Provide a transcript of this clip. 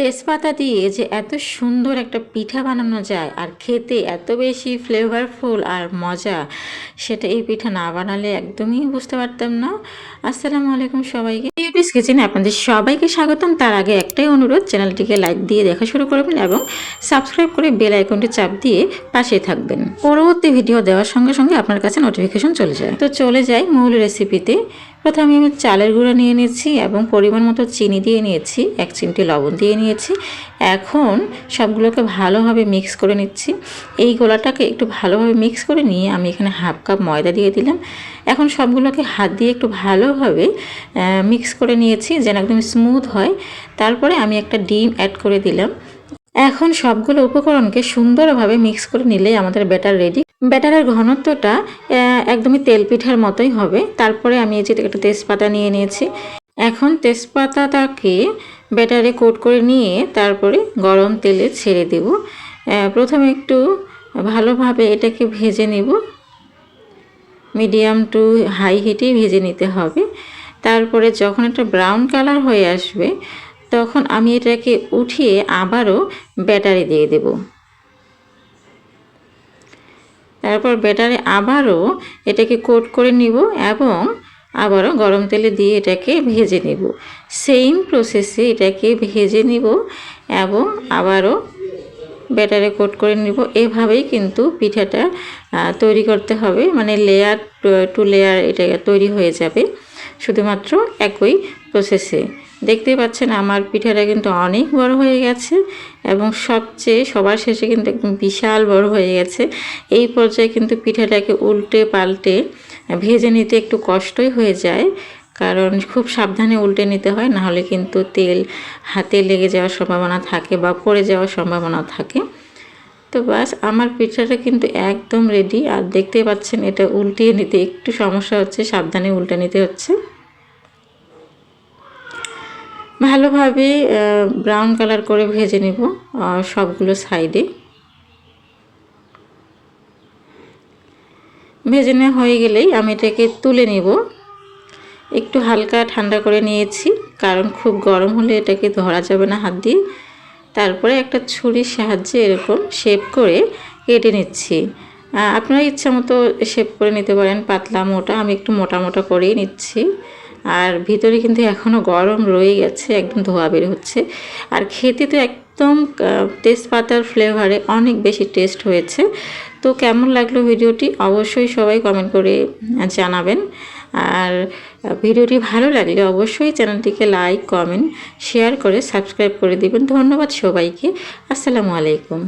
তেজপাতা দিয়ে যে এত সুন্দর একটা পিঠা বানানো যায় আর খেতে এত বেশি ফ্লেভারফুল আর মজা, সেটা এই পিঠা না বানালে একদমই বুঝতে পারতাম না। আসসালামু আলাইকুম সবাইকে, বিউটিস কিচেনে আপনাদের সবাইকে স্বাগতম। তার আগে একটাই অনুরোধ, চ্যানেলটিকে লাইক দিয়ে দেখা শুরু করবেন এবং সাবস্ক্রাইব করে বেল আইকনটি চাপ দিয়ে পাশে থাকবেন। পরবর্তী ভিডিও দেওয়ার সঙ্গে সঙ্গে আপনার কাছে নোটিফিকেশন চলে যায়। তো চলে যাই মূল রেসিপিতে। প্রথমে আমি চালের গুঁড়ো নিয়ে নিয়েছি এবং পরিমাণ মতো চিনি দিয়ে নিয়েছি, 1 চিমটি লবণ দিয়ে নিয়েছি। এখন সবগুলোকে ভালোভাবে মিক্স করে নিচ্ছি। এই গোলাটাকে একটু ভালোভাবে মিক্স করে নিয়ে আমি এখানে হাফ কাপ ময়দা দিয়ে দিলাম। এখন সবগুলোকে হাত দিয়ে একটু ভালোভাবে মিক্স করে নিয়েছি যেন একদম স্মুথ হয়। তারপরে আমি একটা ডিম অ্যাড করে দিলাম। এখন সবগুলো উপকরণকে সুন্দরভাবে মিক্স করে নিলেই আমাদের ব্যাটার রেডি। ব্যাটারের ঘনত্বটা একদমই তেল পিঠার মতোই হবে। তারপরে আমি এই যে একটা তেজপাতা নিয়ে নিয়েছি। এখন তেজপাতাটাকে ব্যাটারে কোট করে নিয়ে তারপরে গরম তেলে ছেড়ে দেব। প্রথমে একটু ভালোভাবে এটাকে ভেজে নেব, মিডিয়াম টু হাই হিটে ভেজে নিতে হবে। তারপরে যখন একটা ব্রাউন কালার হয়ে আসবে তখন আমি এটাকে উঠিয়ে আবারও ব্যাটারে দিয়ে দেব। তারপর ব্যাটারে আবারও এটাকে কোট করে নিব এবং আবারও গরম তেলে দিয়ে এটাকে ভেজে নেব। সেম প্রসেসে এটাকে ভেজে নিব এবং আবারও ব্যাটারে কোট করে নিব। এভাবেই কিন্তু পিঠাটা তৈরি করতে হবে, মানে লেয়ার টু লেয়ার এটা তৈরি হয়ে যাবে শুধুমাত্র একই প্রসেসে। দেখতেই পাচ্ছেন আমার পিঠাটা কিন্তু অনেক বড় হয়ে গেছে এবং সবার শেষে কিন্তু একদম বিশাল বড় হয়ে গেছে। এই পর্যায়ে কিন্তু পিঠাটাকে উল্টে পাল্টে ভেজে নিতে একটু কষ্টই হয়ে যায়, কারণ খুব সাবধানে উল্টে নিতে হয়, নাহলে কিন্তু তেল হাতে লেগে যাওয়ার সম্ভাবনা থাকে বা পড়ে যাওয়ার সম্ভাবনা থাকে। তো বাস আমার পিঠাটা কিন্তু একদম রেডি। আর দেখতেই পাচ্ছেন এটা উল্টিয়ে নিতে একটু সমস্যা হচ্ছে, সাবধানে উল্টে নিতে হচ্ছে। ভালোভাবে ব্রাউন কালার করে ভেজে নেব সবগুলো সাইডে। ভেজে নেওয়া হয়ে গেলেই আমি এটাকে তুলে নেব। একটু হালকা ঠান্ডা করে নিয়েছি, কারণ খুব গরম হলে এটাকে ধরা যাবে না হাত দিয়ে। তারপরে একটা ছুরির সাহায্যে এরকম শেপ করে কেটে নিচ্ছি। আপনারা ইচ্ছা মতো শেপ করে নিতে পারেন, পাতলা মোটা। আমি একটু মোটা মোটা করেই নিচ্ছি। আর ভিতরে কিন্তু এখনও গরম রয়ে গেছে, একদম ধোয়া বের হচ্ছে। আর খেতে তো একদম তেজপাতার ফ্লেভারে অনেক বেশি টেস্ট হয়েছে। তো কেমন লাগলো ভিডিওটি অবশ্যই সবাই কমেন্ট করে জানাবেন। আর ভিডিওটি ভালো লাগলে অবশ্যই চ্যানেলটিকে লাইক, কমেন্ট, শেয়ার করে সাবস্ক্রাইব করে দিবেন। ধন্যবাদ সবাইকে। আসসালামু আলাইকুম।